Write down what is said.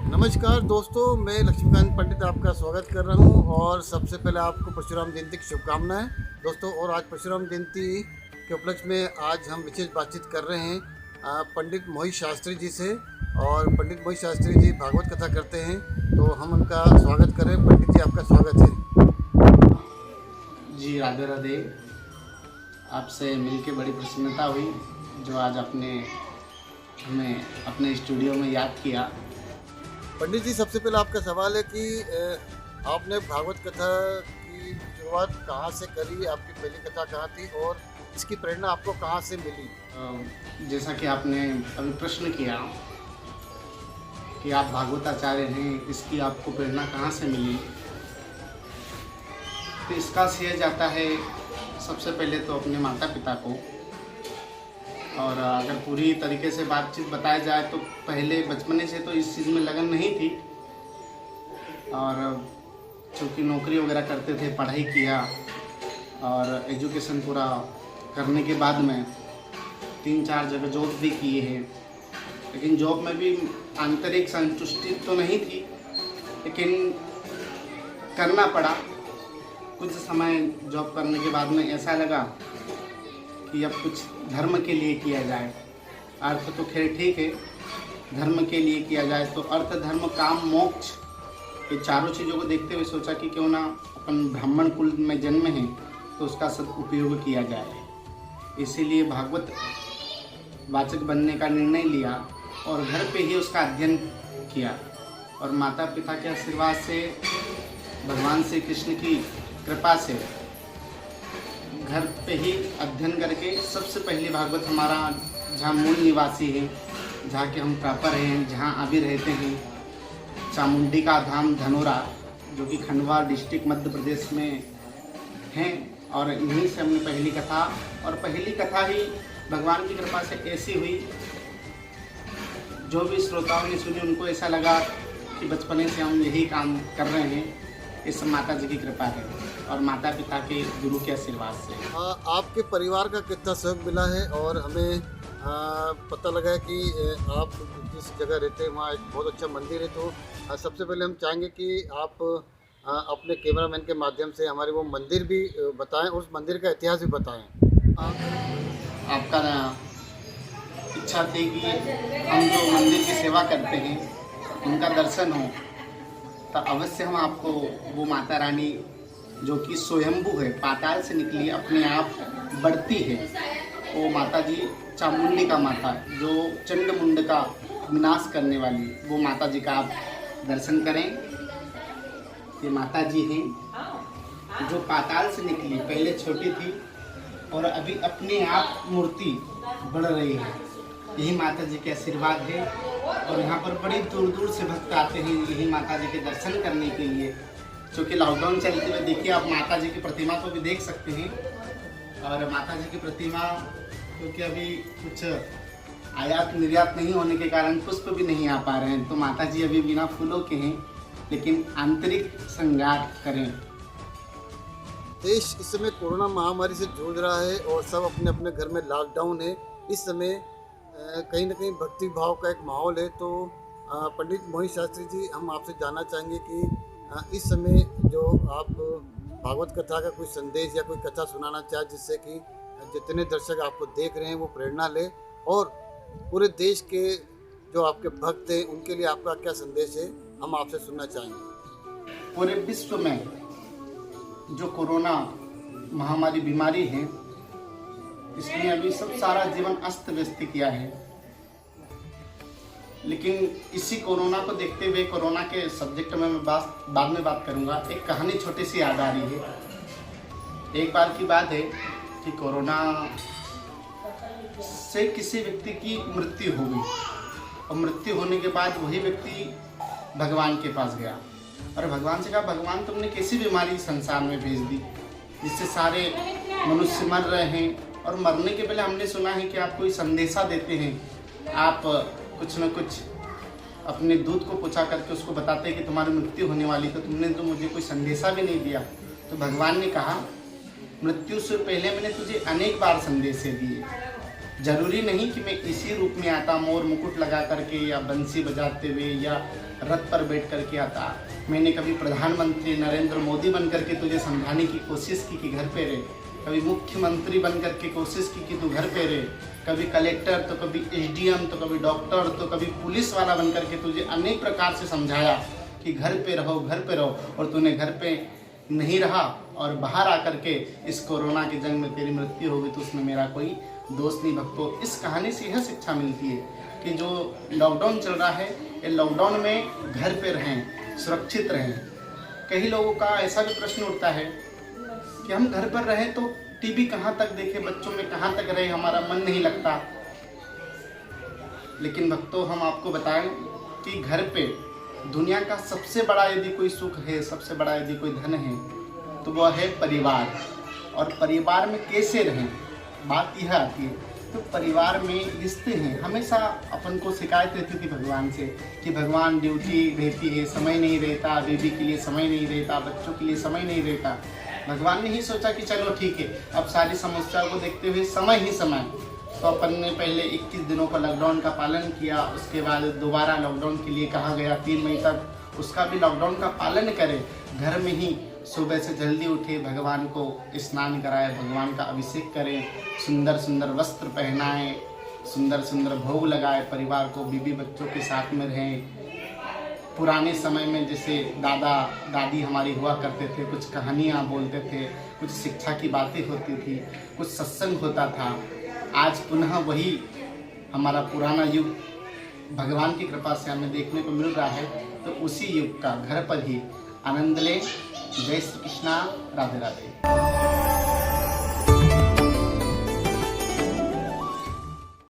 नमस्कार दोस्तों, मैं लक्ष्मीकांत पंडित आपका स्वागत कर रहा हूं और सबसे पहले आपको परशुराम जयंती की शुभकामनाएं दोस्तों। और आज परशुराम जयंती के उपलक्ष्य में आज हम विशेष बातचीत कर रहे हैं पंडित मोहित शास्त्री जी से। और पंडित मोहित शास्त्री जी भागवत कथा करते हैं, तो हम उनका स्वागत करें। पंडित जी, आपका स्वागत है। जी राधे राधे। आपसे मिलके बड़ी प्रसन्नता हुई जो आज आपने हमें अपने स्टूडियो में याद किया। पंडित जी, सबसे पहले आपका सवाल है कि आपने भागवत कथा की शुरुआत कहाँ से करी, आपकी पहली कथा कहाँ थी और इसकी प्रेरणा आपको कहाँ से मिली? जैसा कि आपने अभी प्रश्न किया कि आप भागवताचार्य हैं, इसकी आपको प्रेरणा कहाँ से मिली, तो इसका श्रेय जाता है सबसे पहले तो अपने माता पिता को। और अगर पूरी तरीके से बातचीत बताया जाए तो पहले बचपने से तो इस चीज़ में लगन नहीं थी, और चूँकि नौकरी वगैरह करते थे, पढ़ाई किया और एजुकेशन पूरा करने के बाद में 3-4 जगह जॉब भी किए हैं। लेकिन जॉब में भी आंतरिक संतुष्टि तो नहीं थी, लेकिन करना पड़ा। कुछ समय जॉब करने के बाद में ऐसा लगा कि अब कुछ धर्म के लिए किया जाए। अर्थ तो खैर ठीक है, धर्म के लिए किया जाए तो अर्थ धर्म काम मोक्ष ये चारों चीज़ों को देखते हुए सोचा कि क्यों ना अपन ब्राह्मण कुल में जन्म है तो उसका सदुपयोग किया जाए। इसीलिए भागवत वाचक बनने का निर्णय लिया और घर पे ही उसका अध्ययन किया। और माता पिता के आशीर्वाद से, भगवान श्री कृष्ण की कृपा से घर पे ही अध्ययन करके सबसे पहले भागवत हमारा जहाँ मूल निवासी है, जहाँ के हम प्रॉपर हैं, जहाँ अभी रहते हैं, चामुंडी का धाम धनोरा, जो कि खंडवा डिस्ट्रिक्ट मध्य प्रदेश में हैं। और यहीं से हमने पहली कथा, और पहली कथा ही भगवान की कृपा से ऐसी हुई, जो भी श्रोताओं ने सुनी उनको ऐसा लगा कि बचपने से हम यही काम कर रहे हैं। इस माता जी की कृपा है और माता पिता के गुरु के आशीर्वाद से। आपके परिवार का कितना सहयोग मिला है? और हमें पता लगा है कि आप जिस जगह रहते हैं वहाँ एक बहुत अच्छा मंदिर है, तो सबसे पहले हम चाहेंगे कि आप अपने कैमरामैन के माध्यम से हमारे वो मंदिर भी बताएं, उस मंदिर का इतिहास भी बताएं। आपका इच्छा थी कि हम जो मंदिर की सेवा करते हैं उनका दर्शन हो, तो अवश्य हम आपको वो माता रानी जो कि स्वयंभू है, पाताल से निकली, अपने आप बढ़ती है, वो माता जी चामुंडी का माता, जो चंड मुंड का विनाश करने वाली, वो माता जी का आप दर्शन करें। ये माता जी हैं जो पाताल से निकली, पहले छोटी थी और अभी अपने आप मूर्ति बढ़ रही है। यही माता जी के आशीर्वाद है। और यहाँ पर बड़ी दूर दूर से भक्त आते हैं यही माता जी के दर्शन करने के लिए। क्योंकि लॉकडाउन चलते हुए देखिए, आप माता जी की प्रतिमा को भी देख सकते हैं। और माता जी की प्रतिमा क्योंकि अभी कुछ आयात निर्यात नहीं होने के कारण पुष्प भी नहीं आ पा रहे हैं, तो माता जी अभी बिना फूलों के हैं, लेकिन आंतरिक श्रृंगार करें। देश इस समय कोरोना महामारी से जूझ रहा है और सब अपने अपने घर में लॉकडाउन है। इस समय कहीं ना कहीं भक्ति भाव का एक माहौल है। तो पंडित मोहित शास्त्री जी, हम आपसे जानना चाहेंगे कि इस समय जो आप भागवत कथा का कोई संदेश या कोई कथा सुनाना चाहे, जिससे कि जितने दर्शक आपको देख रहे हैं वो प्रेरणा ले, और पूरे देश के जो आपके भक्त हैं उनके लिए आपका क्या संदेश है, हम आपसे सुनना चाहेंगे। पूरे विश्व में जो कोरोना महामारी बीमारी है, इसने अभी सब सारा जीवन अस्त व्यस्त किया है। लेकिन इसी कोरोना को देखते हुए, कोरोना के सब्जेक्ट में मैं बाद में बात करूंगा, एक कहानी छोटी सी याद आ रही है। एक बार की बात है कि कोरोना से किसी व्यक्ति की मृत्यु हो गई, और मृत्यु होने के बाद वही व्यक्ति भगवान के पास गया और भगवान से कहा, भगवान तुमने कैसी बीमारी संसार में भेज दी जिससे सारे मनुष्य मर रहे हैं, और मरने के पहले हमने सुना है कि आप कोई संदेशा देते हैं, आप कुछ न कुछ अपने दूत को पूछा करके उसको बताते हैं कि तुम्हारी मृत्यु होने वाली, तो तुमने तो मुझे कोई संदेशा भी नहीं दिया। तो भगवान ने कहा, मृत्यु से पहले मैंने तुझे अनेक बार संदेश दिए, जरूरी नहीं कि मैं इसी रूप में आता, मोर मुकुट लगा करके या बंसी बजाते हुए या रथ पर बैठ करके आता। मैंने कभी प्रधानमंत्री नरेंद्र मोदी बन करके तुझे समझाने की कोशिश की कि घर पे रहे, कभी मुख्यमंत्री बन करके कोशिश की कि तू घर पे रहे, कभी कलेक्टर तो कभी एसडीएम तो कभी डॉक्टर तो कभी पुलिस वाला बन करके तुझे अनेक प्रकार से समझाया कि घर पे रहो, घर पे रहो, और तूने घर पे नहीं रहा और बाहर आकर के इस कोरोना की जंग में तेरी मृत्यु होगी, तो उसमें मेरा कोई दोष नहीं। भक्तों, इस कहानी से यह शिक्षा मिलती है कि जो लॉकडाउन चल रहा है, ये लॉकडाउन में घर पे रहें, सुरक्षित रहें। कई लोगों का ऐसा भी प्रश्न उठता है कि हम घर पर रहें तो टीवी कहाँ तक देखें, बच्चों में कहाँ तक रहे, हमारा मन नहीं लगता। लेकिन भक्तों, हम आपको बताएं कि घर पे दुनिया का सबसे बड़ा यदि कोई सुख है, सबसे बड़ा यदि कोई धन है, तो वह है परिवार। और परिवार में कैसे रहें, बात यह आती है। तो परिवार में रिश्ते हैं। हमेशा अपन को शिकायत रहती थी भगवान से कि भगवान ड्यूटी रहती है, समय नहीं रहता, बेबी के लिए समय नहीं रहता, बच्चों के लिए समय नहीं रहता। भगवान ने ही सोचा कि चलो ठीक है, अब सारी समस्याओं को देखते हुए समय ही समय, तो अपन ने पहले 21 दिनों का लॉकडाउन का पालन किया। उसके बाद दोबारा लॉकडाउन के लिए कहा गया 3 मई तक, उसका भी लॉकडाउन का पालन करें। घर में ही सुबह से जल्दी उठे, भगवान को स्नान कराएं, भगवान का अभिषेक करें, सुंदर सुंदर वस्त्र पहनाएं, सुंदर सुंदर भोग लगाएं, परिवार को, बीवी बच्चों के साथ में रहें। पुराने समय में जैसे दादा दादी हमारी हुआ करते थे, कुछ कहानियाँ बोलते थे, कुछ शिक्षा की बातें होती थी, कुछ सत्संग होता था। आज पुनः वही हमारा पुराना युग भगवान की कृपा से हमें देखने को मिल रहा है। तो उसी युग का घर पर ही आनंद लें। जय श्री कृष्णा, राधे राधे।